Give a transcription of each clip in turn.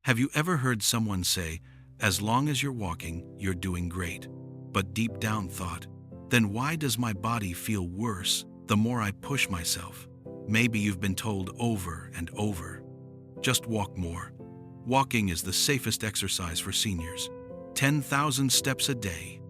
Have you ever heard someone say, as long as you're walking, you're doing great, but deep down thought, then why does my body feel worse the more I push myself? Maybe you've been told over and over, just walk more. Walking is the safest exercise for seniors. 10,000 steps a day.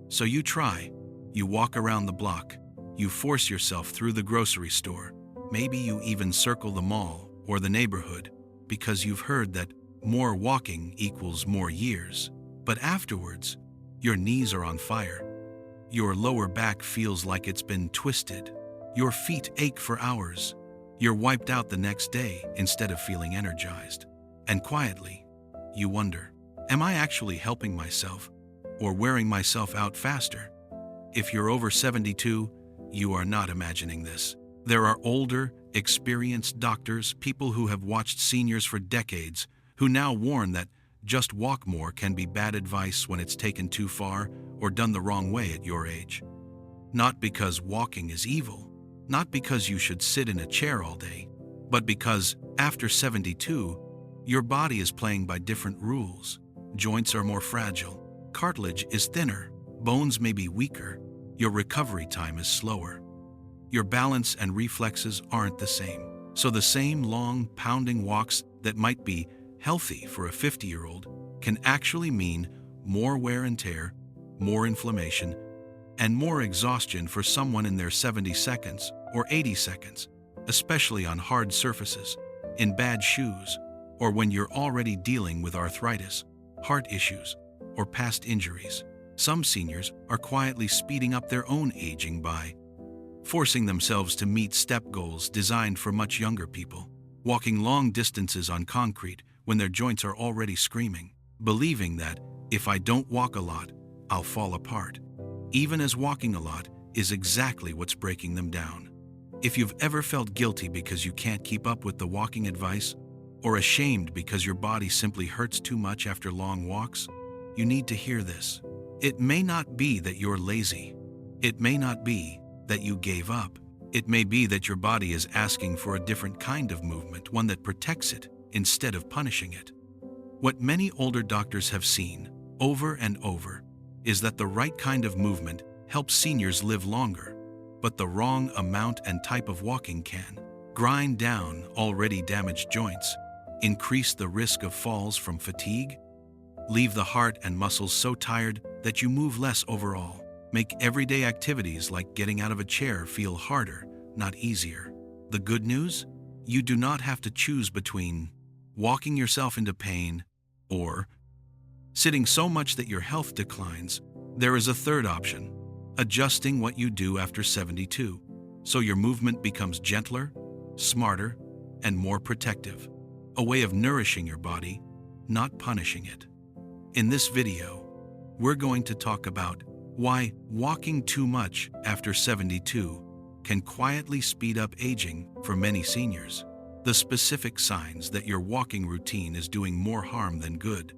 So you try. You walk around the block. You force yourself through the grocery store. Maybe you even circle the mall or the neighborhood because you've heard that more walking equals more years. But afterwards, your knees are on fire. Your lower back feels like it's been twisted. Your feet ache for hours. You're wiped out the next day instead of feeling energized. And quietly, you wonder, am I actually helping myself or wearing myself out faster? If you're over 72, you are not imagining this. There are older, experienced doctors, people who have watched seniors for decades, who now warn that just walk more can be bad advice when it's taken too far or done the wrong way at your age. Not because walking is evil, not because you should sit in a chair all day, but because after 72, your body is playing by different rules. Joints are more fragile, cartilage is thinner, bones may be weaker, your recovery time is slower. Your balance and reflexes aren't the same. So the same long, pounding walks that might be healthy for a 50-year-old can actually mean more wear and tear, more inflammation, and more exhaustion for someone in their 70 seconds or 80 seconds, especially on hard surfaces, in bad shoes, or when you're already dealing with arthritis, heart issues, or past injuries. Some seniors are quietly speeding up their own aging by forcing themselves to meet step goals designed for much younger people, walking long distances on concrete when their joints are already screaming, believing that if I don't walk a lot, I'll fall apart, even as walking a lot is exactly what's breaking them down. If you've ever felt guilty because you can't keep up with the walking advice, or ashamed because your body simply hurts too much after long walks, you need to hear this. It may not be that you're lazy. It may not be that you gave up. It may be that your body is asking for a different kind of movement, one that protects it instead of punishing it. What many older doctors have seen over and over is that the right kind of movement helps seniors live longer, but the wrong amount and type of walking can grind down already damaged joints, increase the risk of falls from fatigue, leave the heart and muscles so tired that you move less overall, make everyday activities like getting out of a chair feel harder, not easier. The good news? You do not have to choose between walking yourself into pain or sitting so much that your health declines. There is a third option, adjusting what you do after 72, so your movement becomes gentler, smarter, and more protective. A way of nourishing your body, not punishing it. In this video, we're going to talk about why walking too much after 72 can quietly speed up aging for many seniors, the specific signs that your walking routine is doing more harm than good,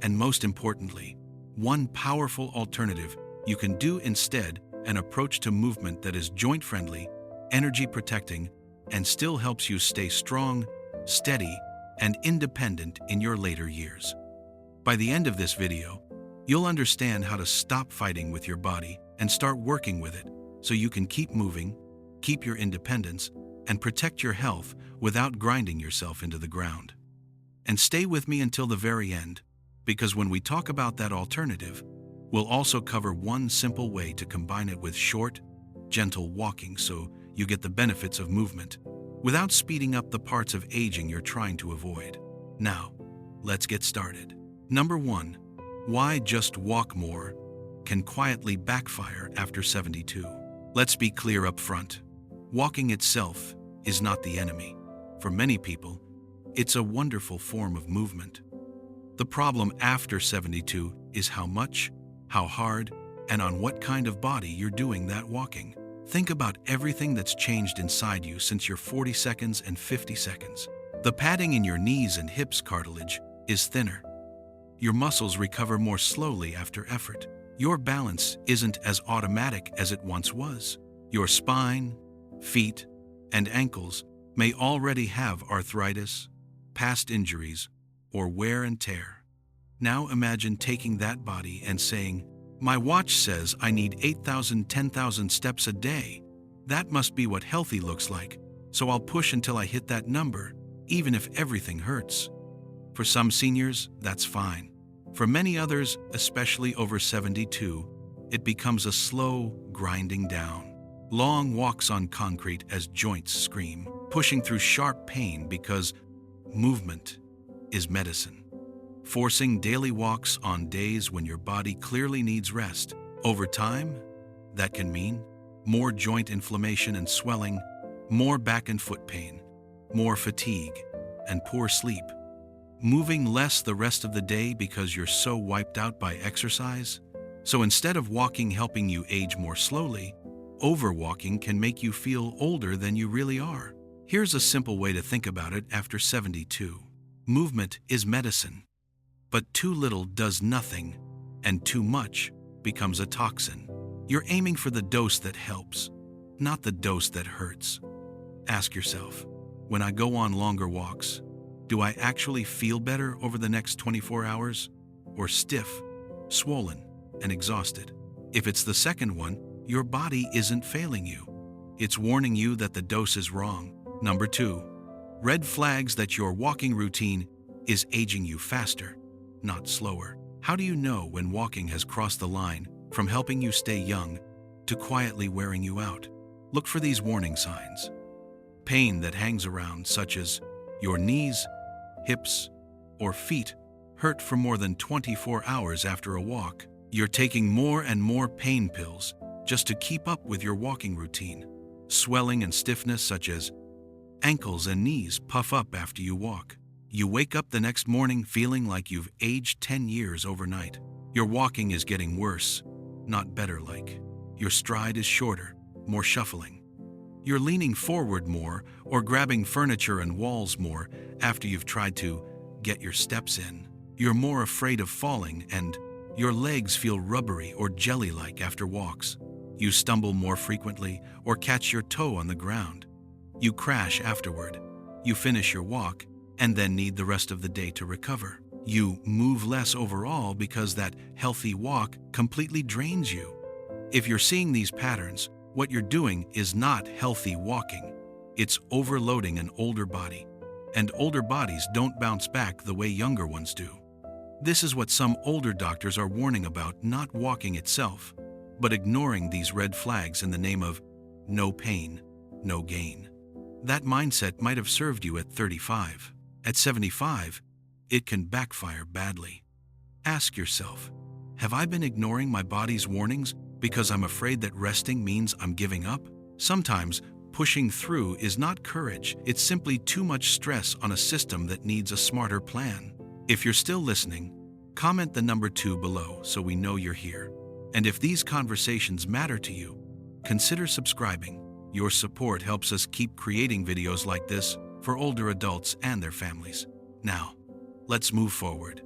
and most importantly, one powerful alternative you can do instead, an approach to movement that is joint-friendly, energy-protecting, and still helps you stay strong, steady, and independent in your later years. By the end of this video, you'll understand how to stop fighting with your body and start working with it so you can keep moving, keep your independence, and protect your health without grinding yourself into the ground. And stay with me until the very end, because when we talk about that alternative, we'll also cover one simple way to combine it with short, gentle walking so you get the benefits of movement without speeding up the parts of aging you're trying to avoid. Now, let's get started. Number 1. Why just walk more can quietly backfire after 72. Let's be clear up front. Walking itself is not the enemy. For many people, it's a wonderful form of movement. The problem after 72 is how much, how hard, and on what kind of body you're doing that walking. Think about everything that's changed inside you since your 40 seconds and 50 seconds. The padding in your knees and hips cartilage is thinner. Your muscles recover more slowly after effort. Your balance isn't as automatic as it once was. Your spine, feet, and ankles may already have arthritis, past injuries, or wear and tear. Now imagine taking that body and saying, "My watch says I need 8,000, 10,000 steps a day. That must be what healthy looks like, so I'll push until I hit that number, even if everything hurts." For some seniors, that's fine. For many others, especially over 72, it becomes a slow grinding down. Long walks on concrete as joints scream, pushing through sharp pain because movement is medicine. Forcing daily walks on days when your body clearly needs rest. Over time, that can mean more joint inflammation and swelling, more back and foot pain, more fatigue, and poor sleep. Moving less the rest of the day because you're so wiped out by exercise? So instead of walking helping you age more slowly, overwalking can make you feel older than you really are. Here's a simple way to think about it after 72. Movement is medicine. But too little does nothing, and too much becomes a toxin. You're aiming for the dose that helps, not the dose that hurts. Ask yourself, when I go on longer walks, do I actually feel better over the next 24 hours? Or stiff, swollen, and exhausted? If it's the second one, your body isn't failing you. It's warning you that the dose is wrong. Number 2, red flags that your walking routine is aging you faster, not slower. How do you know when walking has crossed the line from helping you stay young to quietly wearing you out? Look for these warning signs. Pain that hangs around, such as your knees, hips, or feet hurt for more than 24 hours after a walk. You're taking more and more pain pills just to keep up with your walking routine. Swelling and stiffness, such as ankles and knees, puff up after you walk. You wake up the next morning feeling like you've aged 10 years overnight. Your walking is getting worse, not better like. Your stride is shorter, more shuffling. You're leaning forward more or grabbing furniture and walls more after you've tried to get your steps in. You're more afraid of falling, and your legs feel rubbery or jelly-like after walks. You stumble more frequently or catch your toe on the ground. You crash afterward. You finish your walk and then need the rest of the day to recover. You move less overall because that healthy walk completely drains you. If you're seeing these patterns, what you're doing is not healthy walking. It's overloading an older body. And older bodies don't bounce back the way younger ones do. This is what some older doctors are warning about, not walking itself, but ignoring these red flags in the name of no pain, no gain. That mindset might have served you at 35. At 75, it can backfire badly. Ask yourself, have I been ignoring my body's warnings because I'm afraid that resting means I'm giving up? Sometimes pushing through is not courage, it's simply too much stress on a system that needs a smarter plan. If you're still listening, comment the number 2 below so we know you're here. And if these conversations matter to you, consider subscribing. Your support helps us keep creating videos like this for older adults and their families. Now, let's move forward.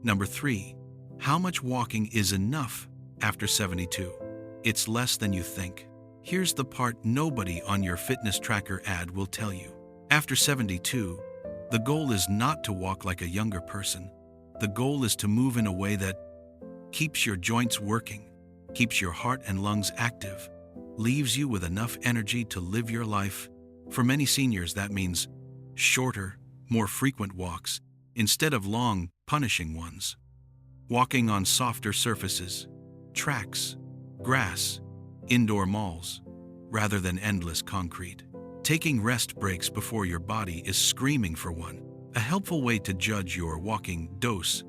Number 3, how much walking is enough after 72? It's less than you think. Here's the part nobody on your fitness tracker ad will tell you. After 72, the goal is not to walk like a younger person. The goal is to move in a way that keeps your joints working, keeps your heart and lungs active, leaves you with enough energy to live your life. For many seniors, that means shorter, more frequent walks instead of long, punishing ones. Walking on softer surfaces, tracks, grass, indoor malls, rather than endless concrete. Taking rest breaks before your body is screaming for one. A helpful way to judge your walking dose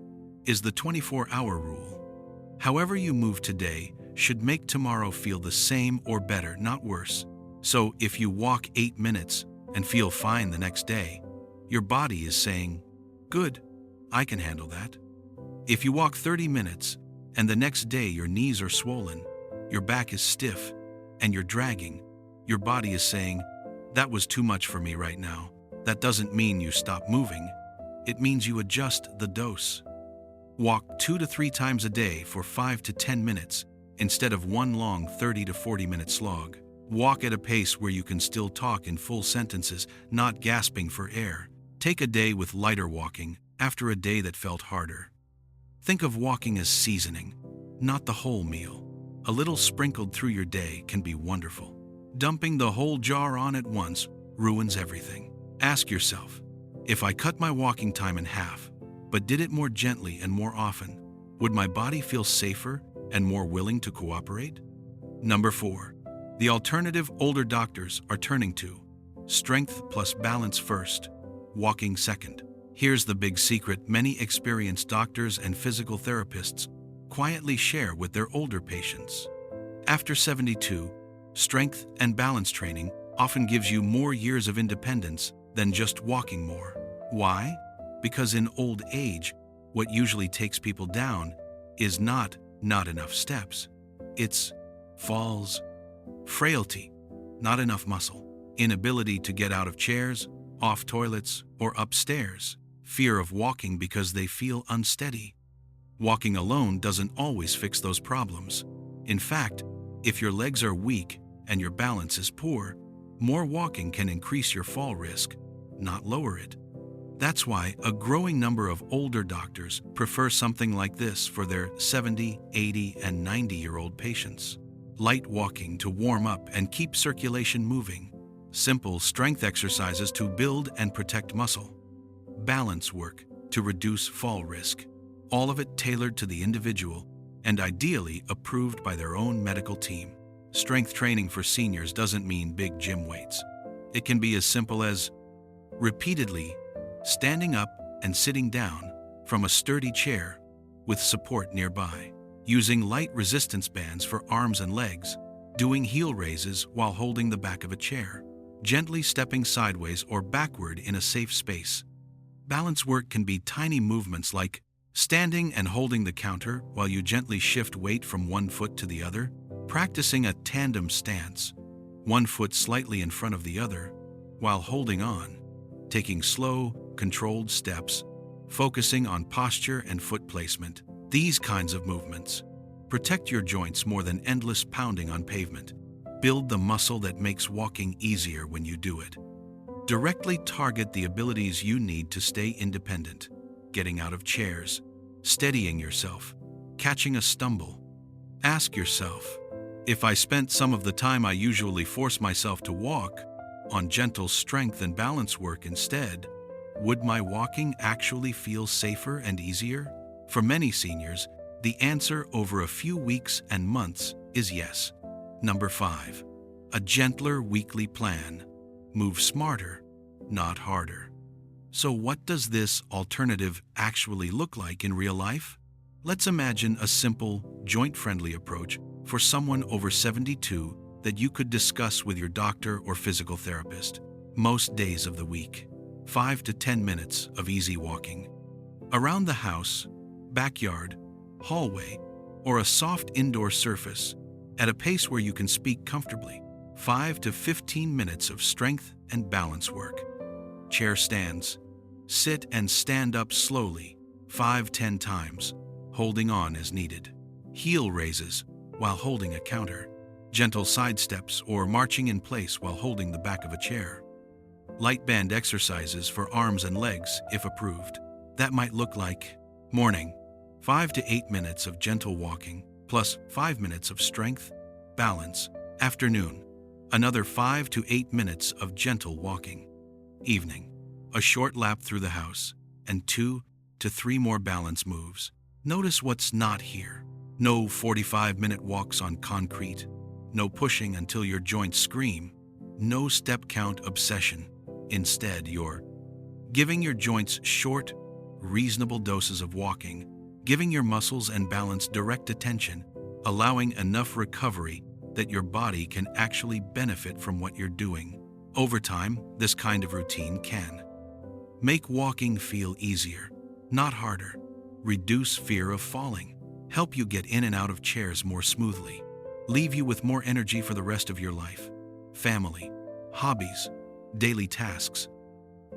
is the 24-hour rule. However you move today should make tomorrow feel the same or better, not worse. So if you walk 8 minutes and feel fine the next day, your body is saying, "Good, I can handle that." If you walk 30 minutes and the next day your knees are swollen, your back is stiff, and you're dragging, your body is saying, "That was too much for me right now." That doesn't mean you stop moving. It means you adjust the dose. Walk 2 to 3 times a day for 5 to 10 minutes instead of one long 30 to 40-minute slog. Walk at a pace where you can still talk in full sentences, not gasping for air. Take a day with lighter walking, after a day that felt harder. Think of walking as seasoning, not the whole meal. A little sprinkled through your day can be wonderful. Dumping the whole jar on at once ruins everything. Ask yourself, if I cut my walking time in half, but did it more gently and more often, would my body feel safer and more willing to cooperate? Number 4. The alternative older doctors are turning to: strength plus balance first, walking second. Here's the big secret many experienced doctors and physical therapists quietly share with their older patients. After 72, strength and balance training often gives you more years of independence than just walking more. Why? Because in old age, what usually takes people down is not enough steps. It's falls, frailty, not enough muscle, inability to get out of chairs, off toilets, or upstairs, fear of walking because they feel unsteady. Walking alone doesn't always fix those problems. In fact, if your legs are weak and your balance is poor, more walking can increase your fall risk, not lower it. That's why a growing number of older doctors prefer something like this for their 70, 80, and 90-year-old patients. Light walking to warm up and keep circulation moving. Simple strength exercises to build and protect muscle. Balance work to reduce fall risk. All of it tailored to the individual and ideally approved by their own medical team. Strength training for seniors doesn't mean big gym weights. It can be as simple as repeatedly standing up and sitting down from a sturdy chair with support nearby, using light resistance bands for arms and legs, doing heel raises while holding the back of a chair, gently stepping sideways or backward in a safe space. Balance work can be tiny movements like standing and holding the counter while you gently shift weight from one foot to the other, practicing a tandem stance, one foot slightly in front of the other, while holding on, taking slow, controlled steps, focusing on posture and foot placement. These kinds of movements protect your joints more than endless pounding on pavement. Build the muscle that makes walking easier when you do it. Directly target the abilities you need to stay independent: getting out of chairs, steadying yourself, catching a stumble. Ask yourself, if I spent some of the time I usually force myself to walk on gentle strength and balance work instead, would my walking actually feel safer and easier? For many seniors, the answer over a few weeks and months is yes. Number 5. A gentler weekly plan. Move smarter, not harder. So what does this alternative actually look like in real life? Let's imagine a simple, joint-friendly approach for someone over 72 that you could discuss with your doctor or physical therapist. Most days of the week, 5 to 10 minutes of easy walking. Around the house, backyard, hallway, or a soft indoor surface, at a pace where you can speak comfortably. 5 to 15 minutes of strength and balance work. Chair stands. Sit and stand up slowly, 5-10 times, holding on as needed. Heel raises while holding a counter. Gentle side steps or marching in place while holding the back of a chair. Light band exercises for arms and legs if approved. That might look like morning, 5 to 8 minutes of gentle walking, plus 5 minutes of strength, balance. Afternoon, another 5 to 8 minutes of gentle walking. Evening, a short lap through the house, and 2 to 3 more balance moves. Notice what's not here. No 45-minute walks on concrete. No pushing until your joints scream. No step count obsession. Instead, you're giving your joints short, reasonable doses of walking, giving your muscles and balance direct attention, allowing enough recovery that your body can actually benefit from what you're doing. Over time, this kind of routine can make walking feel easier, not harder, reduce fear of falling, help you get in and out of chairs more smoothly, leave you with more energy for the rest of your life, family, hobbies, daily tasks.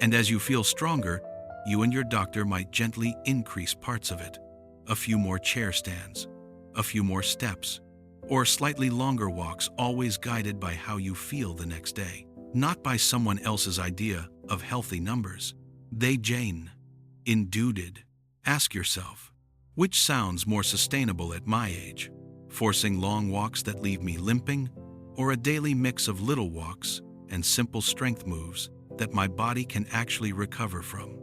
And as you feel stronger, you and your doctor might gently increase parts of it. A few more chair stands, a few more steps, or slightly longer walks, always guided by how you feel the next day, not by someone else's idea of healthy numbers. Jane. Induded. Ask yourself, which sounds more sustainable at my age? Forcing long walks that leave me limping, or a daily mix of little walks and simple strength moves that my body can actually recover from?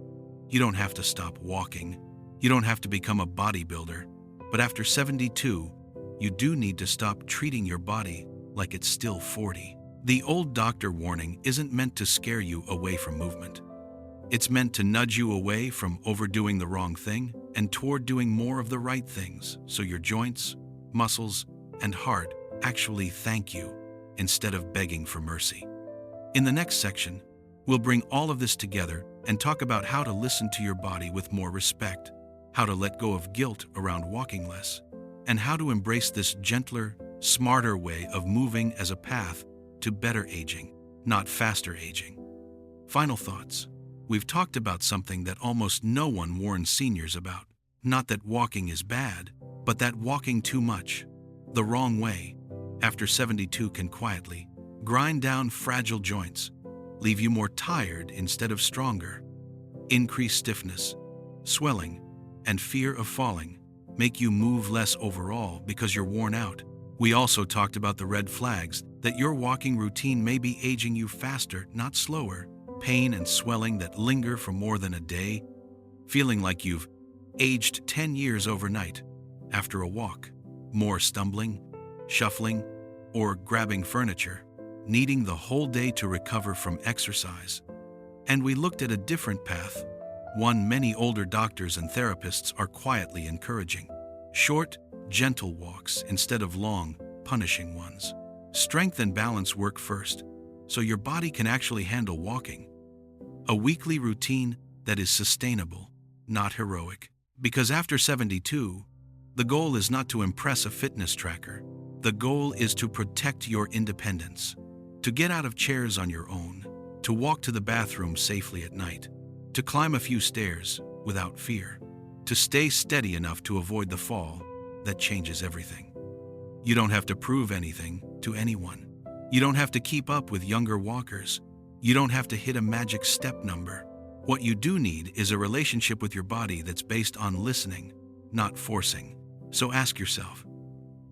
You don't have to stop walking. You don't have to become a bodybuilder. But after 72, you do need to stop treating your body like it's still 40. The old doctor warning isn't meant to scare you away from movement. It's meant to nudge you away from overdoing the wrong thing and toward doing more of the right things, so your joints, muscles, and heart actually thank you instead of begging for mercy. In the next section, we'll bring all of this together and talk about how to listen to your body with more respect, how to let go of guilt around walking less, and how to embrace this gentler, smarter way of moving as a path to better aging, not faster aging. Final thoughts. We've talked about something that almost no one warns seniors about. Not that walking is bad, but that walking too much, the wrong way, after 72 can quietly grind down fragile joints, leave you more tired instead of stronger, increase stiffness, swelling, and fear of falling, make you move less overall because you're worn out. We also talked about the red flags that your walking routine may be aging you faster, not slower, pain and swelling that linger for more than a day, feeling like you've aged 10 years overnight after a walk, more stumbling, shuffling, or grabbing furniture, needing the whole day to recover from exercise. And we looked at a different path, one many older doctors and therapists are quietly encouraging. Short, gentle walks instead of long, punishing ones. Strength and balance work first, so your body can actually handle walking. A weekly routine that is sustainable, not heroic. Because after 72, the goal is not to impress a fitness tracker. The goal is to protect your independence, to get out of chairs on your own, to walk to the bathroom safely at night, to climb a few stairs without fear, to stay steady enough to avoid the fall that changes everything. You don't have to prove anything to anyone. You don't have to keep up with younger walkers. You don't have to hit a magic step number. What you do need is a relationship with your body that's based on listening, not forcing. So ask yourself,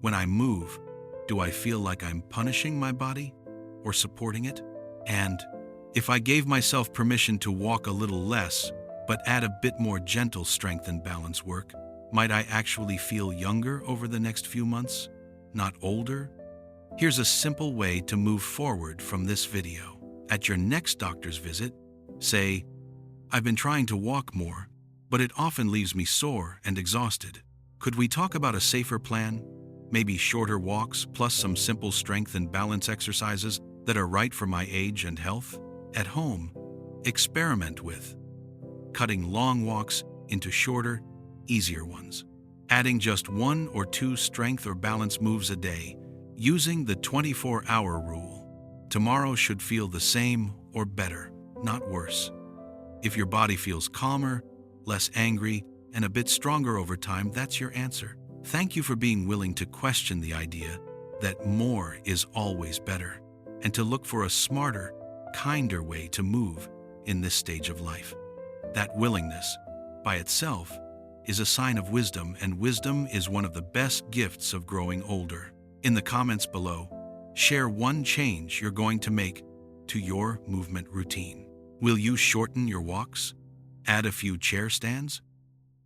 when I move, do I feel like I'm punishing my body or supporting it? And if I gave myself permission to walk a little less, but add a bit more gentle strength and balance work, might I actually feel younger over the next few months, not older? Here's a simple way to move forward from this video. At your next doctor's visit, say, I've been trying to walk more, but it often leaves me sore and exhausted. Could we talk about a safer plan? Maybe shorter walks plus some simple strength and balance exercises that are right for my age and health? At home, experiment with cutting long walks into shorter, easier ones. Adding just 1 or 2 strength or balance moves a day, using the 24-hour rule. Tomorrow should feel the same or better, not worse. If your body feels calmer, less angry, and a bit stronger over time, that's your answer. Thank you for being willing to question the idea that more is always better, and to look for a smarter, kinder way to move in this stage of life. That willingness, by itself, is a sign of wisdom, and wisdom is one of the best gifts of growing older. In the comments below, share one change you're going to make to your movement routine. Will you shorten your walks? Add a few chair stands?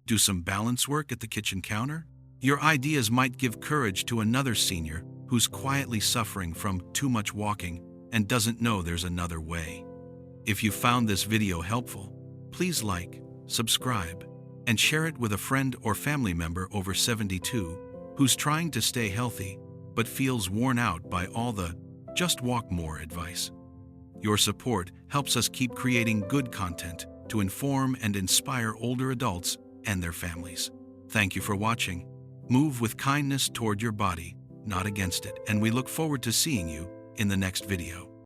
Do some balance work at the kitchen counter? Your ideas might give courage to another senior who's quietly suffering from too much walking and doesn't know there's another way. If you found this video helpful, please like, subscribe, and share it with a friend or family member over 72 who's trying to stay healthy but feels worn out by all the "just walk more" advice. Your support helps us keep creating good content to inform and inspire older adults and their families. Thank you for watching. Move with kindness toward your body, not against it, and we look forward to seeing you in the next video.